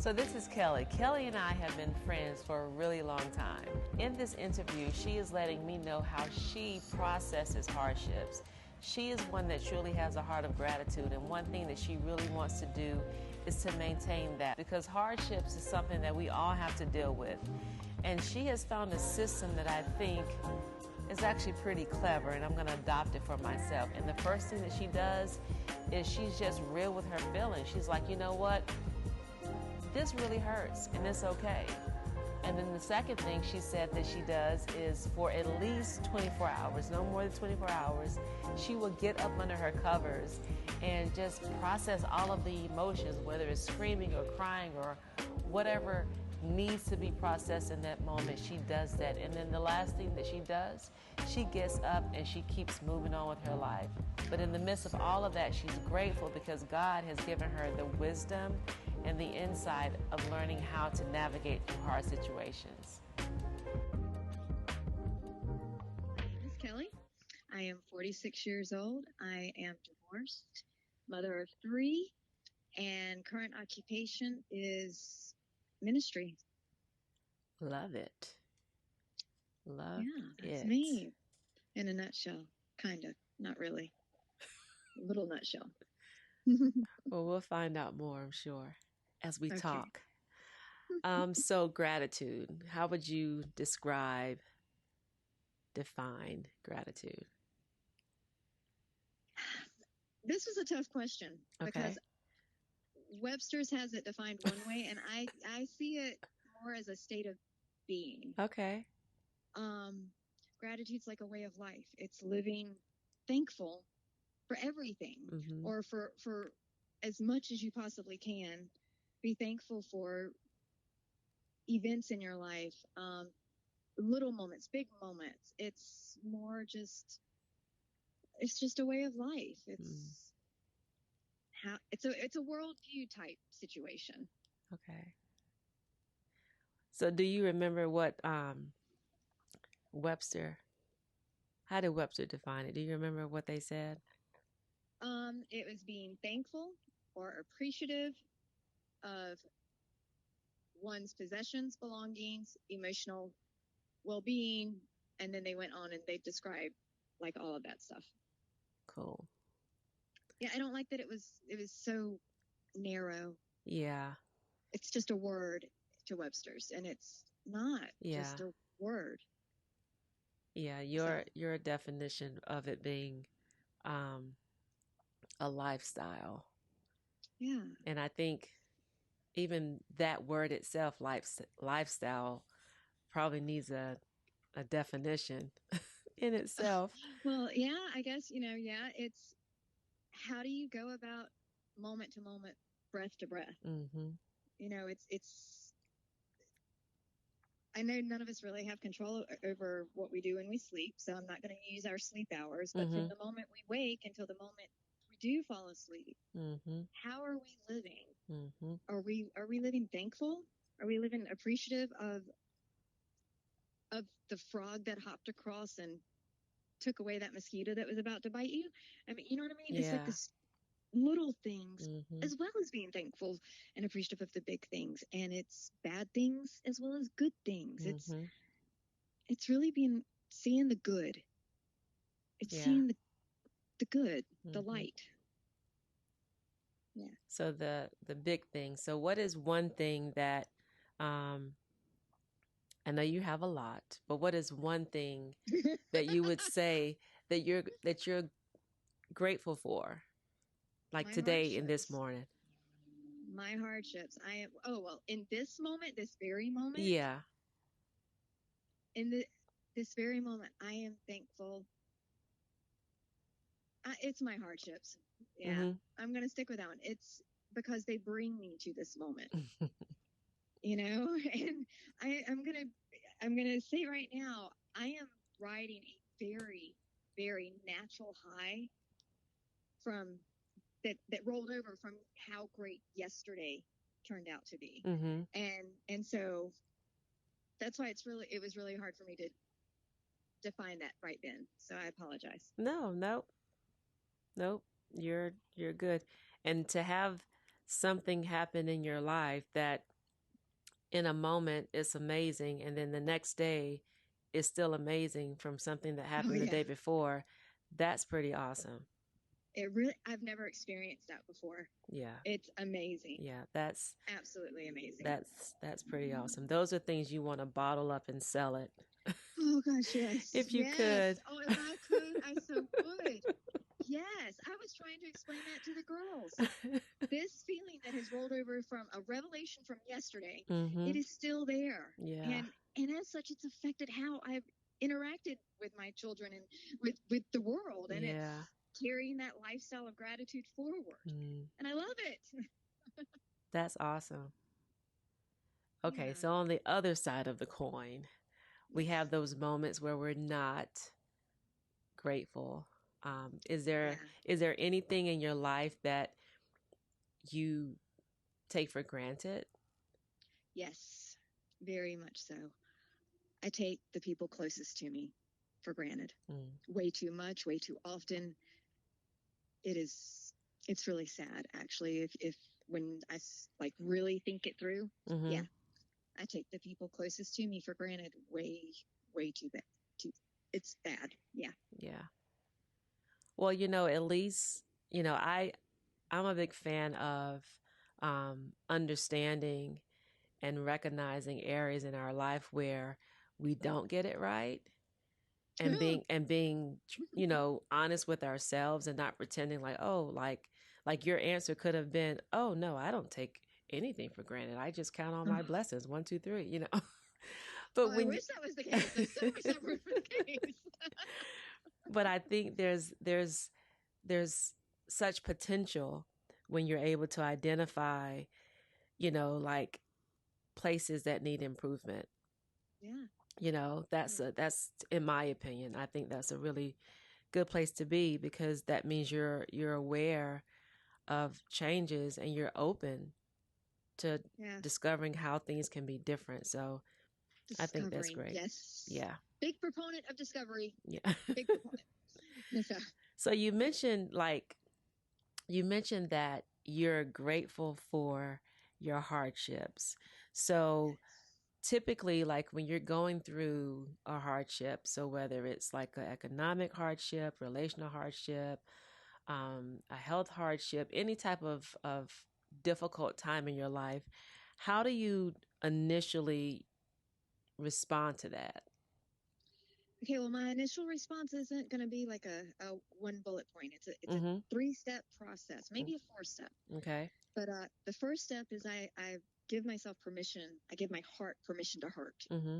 So this is Kelly. Kelly and I have been friends for a really long time. In this interview, she is letting me know how she processes hardships. She is one that truly has a heart of gratitude, and one thing that she really wants to do is to maintain that, because hardships is something that we all have to deal with. And she has found a system that I think is actually pretty clever, and I'm going to adopt it for myself. And the first thing that she does is she's just real with her feelings. She's like, you know what? This really hurts, and it's okay. And then the second thing she said that she does is for at least 24 hours, no more than 24 hours, she will get up under her covers and just process all of the emotions, whether it's screaming or crying or whatever needs to be processed in that moment. She does that. And then the last thing that she does, she gets up and she keeps moving on with her life. But in the midst of all of that, she's grateful because God has given her the wisdom and the insight of learning how to navigate through hard situations. My name is Kelly. I am 46 years old. I am divorced, mother of 3, and current occupation is ministry. Love it. Love that's it. me in a nutshell. Kind of. Not really. A little nutshell. Well, we'll find out more, I'm sure, as we Okay. talk. So gratitude, how would you define gratitude? This was a tough question because Webster's has it defined one way, and I see it more as a state of being. Okay. Gratitude's like a way of life. It's living thankful for everything, or for as much as you possibly can. Be thankful for events in your life, little moments, big moments. It's more just, it's just a way of life. It's how it's a worldview type situation. Okay. So do you remember what how did Webster define it? Do you remember what they said? It was being thankful or appreciative of one's possessions, belongings, emotional well-being, and then they went on and they described like all of that stuff. Cool. Yeah, I don't like that it was so narrow. Yeah. It's just a word to Webster's, and it's not just a word. Yeah, your definition of it being a lifestyle. Yeah. And I think even that word itself, lifestyle, probably needs a definition in itself. Well, yeah, I guess, it's how do you go about moment to moment, breath to breath? Mm-hmm. It's I know none of us really have control over what we do when we sleep, so I'm not going to use our sleep hours, but from the moment we wake until the moment we do fall asleep, how are we living? Are we living thankful? Are we living appreciative of the frog that hopped across and took away that mosquito that was about to bite you? I mean, you know what I mean? Yeah. It's like this little things, as well as being thankful and appreciative of the big things, and it's bad things as well as good things. It's really seeing the good. It's seeing the good, the light. Yeah. So the big thing. So what is one thing that I know you have a lot, but what is one thing that you would say that you're grateful for? Like today in this morning. My hardships. In this moment, this very moment. Yeah. In this very moment, I am thankful. It's my hardships. Yeah. I'm going to stick with that one. It's because they bring me to this moment. And I'm going to say right now, I am riding a very, very natural high from that rolled over from how great yesterday turned out to be. And so that's why it was really hard for me to define that right then. So I apologize. No. You're good. And to have something happen in your life that in a moment it's amazing, and then the next day is still amazing from something that Oh happened the yeah. day before. That's pretty awesome. I've never experienced that before. Yeah. It's amazing. Yeah, that's Absolutely amazing. that's pretty awesome. Those are things you want to bottle up and sell it. Oh gosh, yes. If you Yes. could. Oh, if I could, I so would. Yes. I was trying to explain that to the girls. This feeling that has rolled over from a revelation from yesterday, it Mhm. is still there. Yeah. And as such, it's affected how I've interacted with my children and with the world. And Yeah. it's carrying that lifestyle of gratitude forward. Mm. And I love it. That's awesome. Okay, Yeah. so on the other side of the coin, we Yes. have those moments where we're not grateful. Is Yeah. there anything in your life that you take for granted? Yes. Very much so. I take the people closest to me for granted Mm. way too much, way too often. It is, it's really sad actually. If when like really think it through, yeah, Mhm. I take the people closest to me for granted way too bad. Too, it's bad. Yeah. Yeah. Well, at least, I'm a big fan of understanding and recognizing areas in our life where we don't get it right, and being honest with ourselves and not pretending like, oh, like your answer could have been, oh no, I don't take anything for granted, I just count on my blessings, 1 2 3. But Oh, I when you wish that was the case. I so wish that were the case. but I think there's such potential when you're able to identify, like places that need improvement. Yeah. That's in my opinion, I think that's a really good place to be, because that means you're aware of changes and you're open to Yeah. discovering how things can be different. So I think that's Discovering. great. Yes. Yeah. Big proponent of discovery. Yeah. Big proponent. So, So you mentioned that you're grateful for your hardships. So typically, like when you're going through a hardship, so whether it's like an economic hardship, relational hardship, a health hardship, any type of difficult time in your life, how do you initially respond to that? okay, well, my initial response isn't going to be like a one bullet point. It's a Mm-hmm. 3-step process, maybe a 4-step. Okay. But the first step is I give myself permission. I give my heart permission to hurt. Mm-hmm.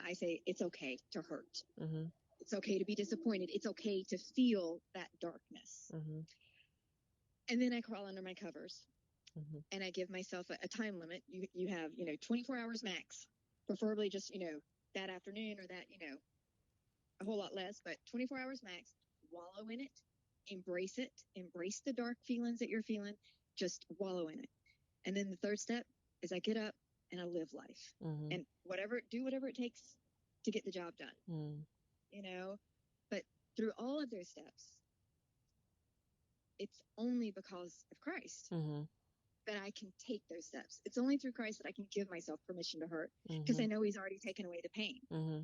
I say it's okay to hurt. Mm-hmm. It's okay to be disappointed. It's okay to feel that darkness. Mm-hmm. And then I crawl under my covers Mm-hmm. and I give myself a time limit. You have 24 hours max, preferably just that afternoon or that a whole lot less, but 24 hours max. Wallow in it, embrace the dark feelings that you're feeling, just wallow in it. And then the third step is I get up and I live life, Mm-hmm. and do whatever it takes to get the job done. Mm-hmm. But through all of those steps, it's only because of Christ Mm-hmm. that I can take those steps. It's only through Christ that I can give myself permission to hurt, because Mm-hmm. I know He's already taken away the pain. Mm-hmm.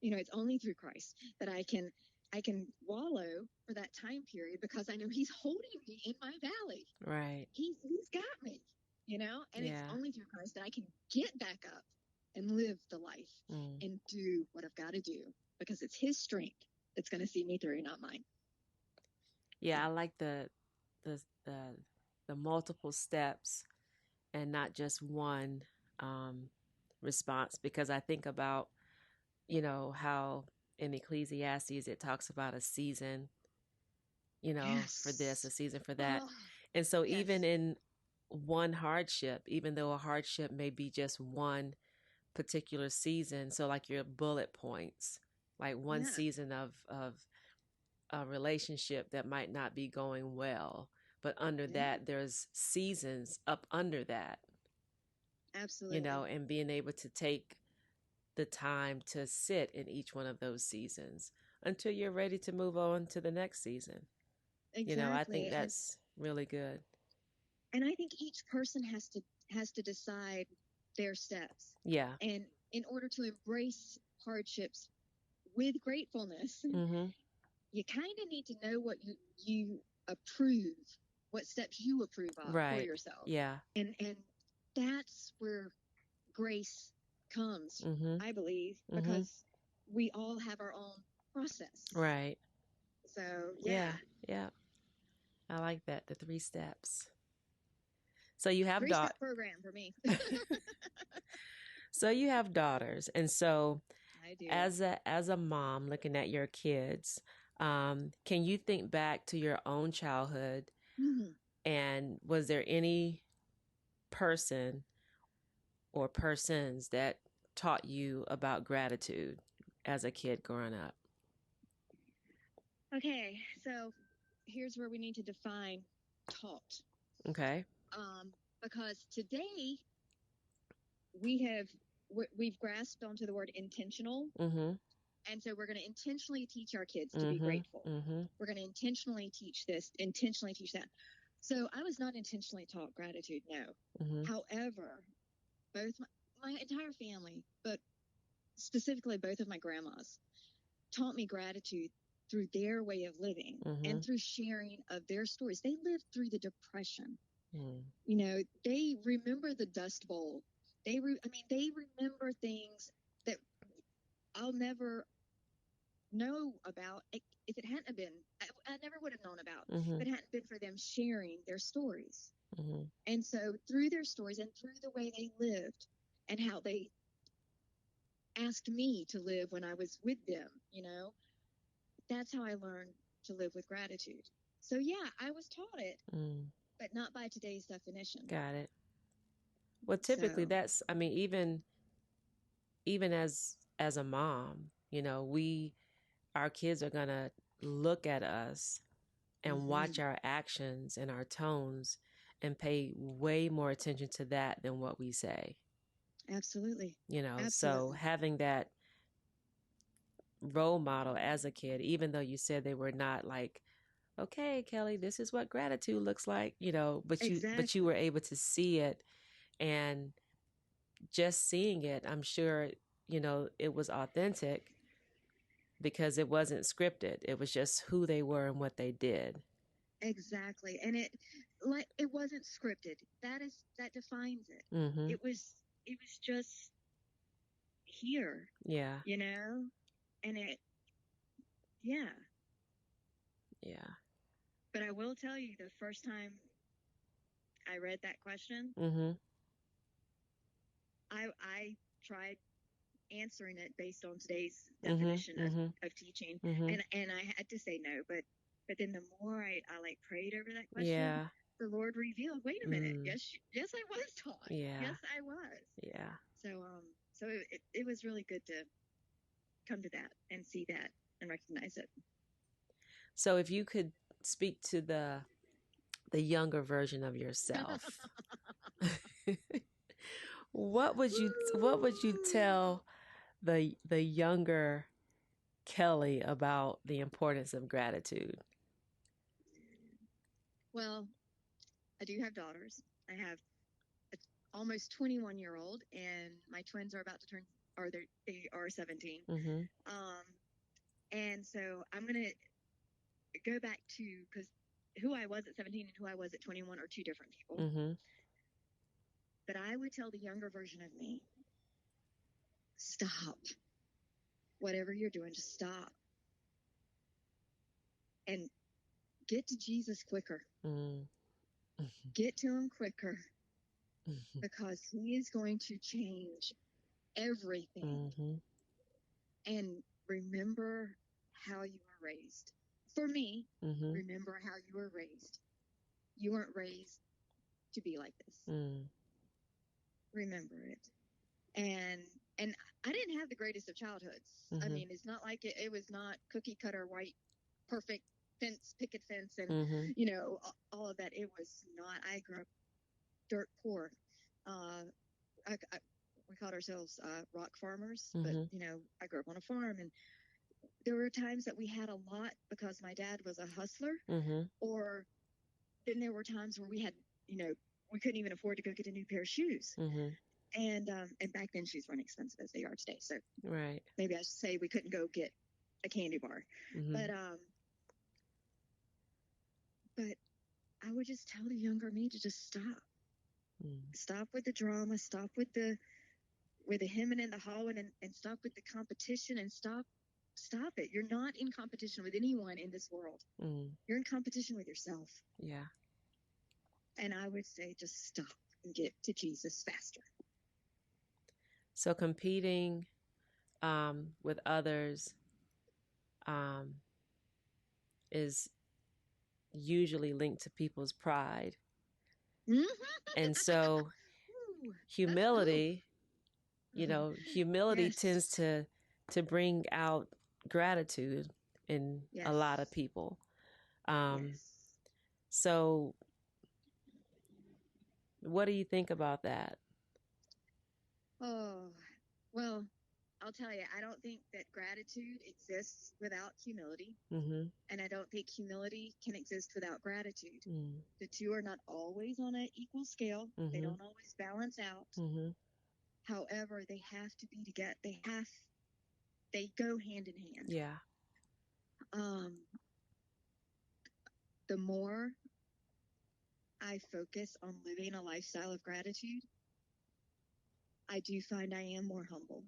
It's only through Christ that I can wallow for that time period, because I know He's holding me in my valley. Right. He's got me, and it's Yeah. only through Christ that I can get back up and live the life and do what I've got to do, because it's His strength that's going to see me through, not mine. Yeah, I like the the the multiple steps and not just one response, because I think about how in Ecclesiastes it talks about a season, for this, a Yes. season for that. Oh, And so yes. even in one hardship, even though a hardship may be just one particular season, so like your bullet points, like one season of a relationship that might not be going well, but under that there's seasons up under that. Absolutely. And being able to take the time to sit in each one of those seasons until you're ready to move on to the next season. Exactly. I think that's really good. And I think each person has to decide their steps. Yeah. And in order to embrace hardships with gratefulness, you kind of need to know what you approve, what steps you approve of for Right. yourself. Yeah. And that's where grace comes, I believe, because we all have our own process. Right. So, yeah. Yeah. I like that, the 3 steps. So you have 3-step program for me. So you have daughters, and so I do. as a mom looking at your kids, can you think back to your own childhood, and was there any person or persons that taught you about gratitude as a kid growing up? Okay, so here's where we need to define taught. Okay. Because today we've grasped onto the word intentional. And so we're going to intentionally teach our kids to be grateful. We're going to intentionally teach this, intentionally teach that. So I was not intentionally taught gratitude, no. However, both my entire family, but specifically both of my grandmas, taught me gratitude through their way of living and through sharing of their stories. They lived through the Depression. You know, they remember the Dust Bowl. They remember things that I'll never know about if it hadn't been. I never would have known about if it hadn't been for them sharing their stories. And so through their stories and through the way they lived and how they asked me to live when I was with them, you know, that's how I learned to live with gratitude. So yeah, I was taught it, but not by today's definition. Got it. Well, typically that's, I mean, even as a mom, you know, our kids are going to look at us and watch our actions and our tones and pay way more attention to that than what we say. Absolutely. You know, Absolutely. So having that role model as a kid, even though you said they were not like, okay, Kelli, this is what gratitude looks like, you know, but you were able to see it, and just seeing it, I'm sure, you know, it was authentic because it wasn't scripted. It was just who they were and what they did. Exactly. And it wasn't scripted. That defines it. It was just here. Yeah. You know? And yeah. But I will tell you, the first time I read that question, I tried answering it based on today's definition of teaching, and I had to say no. But then the more I like prayed over that question, the Lord revealed, wait a minute, yes, I was taught. Yes, I was. So it was really good to come to that and see that and recognize it. So if you could speak to the younger version of yourself, what would you tell the younger Kelli about the importance of gratitude? Well, I do have daughters. I have an almost 21-year-old, and my twins are about to turn, or they are 17. And so I'm going to go back to, because who I was at 17 and who I was at 21 are two different people. But I would tell the younger version of me, stop. Whatever you're doing, just stop. And get to Jesus quicker. Get to him quicker. Because he is going to change everything. And remember how you were raised. For me, remember how you were raised. You weren't raised to be like this. Remember it. And I didn't have the greatest of childhoods. I mean, it's not like it was not cookie cutter white, perfect fence, picket fence, and you know, all of that. It was not. I grew up dirt poor. We called ourselves rock farmers, but you know, I grew up on a farm, and there were times that we had a lot because my dad was a hustler, or then there were times where we had, you know, we couldn't even afford to go get a new pair of shoes. And back then shoes weren't expensive as they are today. So right. maybe I should say we couldn't go get a candy bar. But I would just tell the younger me to just stop. Stop with the drama, stop with the hemming and the hawing, and stop with the competition, and stop it. You're not in competition with anyone in this world. You're in competition with yourself. Yeah. And I would say just stop and get to Jesus faster. So competing with others is usually linked to people's pride. And so humility, humility tends to bring out gratitude in a lot of people. So what do you think about that? Oh, well, I'll tell you, I don't think that gratitude exists without humility. And I don't think humility can exist without gratitude. The two are not always on an equal scale. They don't always balance out. However, they have to be together. They go hand in hand. Yeah. The more I focus on living a lifestyle of gratitude, I do find I am more humble.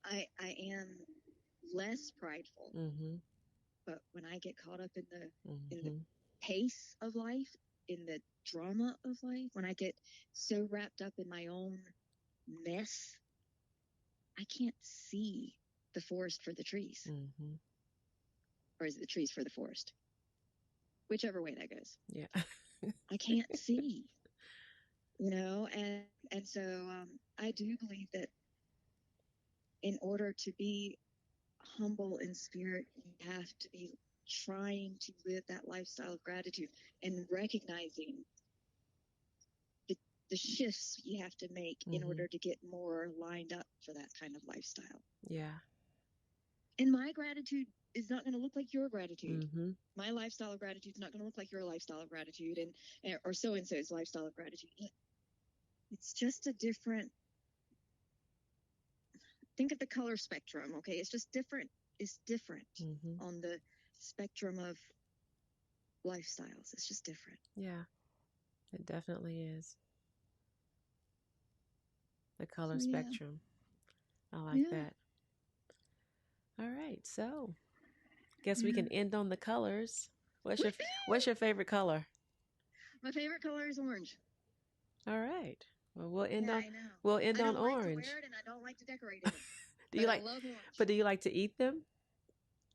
I am less prideful. But when I get caught up in the pace of life, in the drama of life, when I get so wrapped up in my own mess, I can't see the forest for the trees. Or is it the trees for the forest? Whichever way that goes. Yeah. I can't see, and so I do believe that in order to be humble in spirit, you have to be trying to live that lifestyle of gratitude and recognizing the shifts you have to make in order to get more lined up for that kind of lifestyle. Yeah. And my gratitude is not going to look like your gratitude. My lifestyle of gratitude is not going to look like your lifestyle of gratitude, or so-and-so's lifestyle of gratitude. It's just a different, think of the color spectrum, okay? It's just different. It's different on the spectrum of lifestyles. It's just different. Yeah, it definitely is. The color spectrum. I like that. All right, so guess we can end on the colors. What's your favorite color? My favorite color is orange. All right. Well, we'll end on orange. I don't like to wear it, and I don't like to decorate it. I love orange. But do you like to eat them?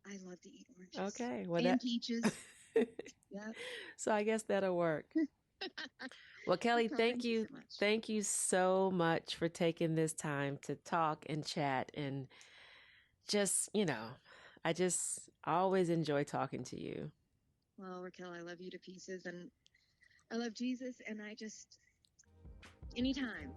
I love to eat oranges. Okay. Well, and peaches. Yeah. So I guess that'll work. Well, Kelli, thank you. Thank you so much for taking this time to talk and chat, and just, I always enjoy talking to you. Well, Raquel, I love you to pieces, and I love Jesus, and I just, anytime.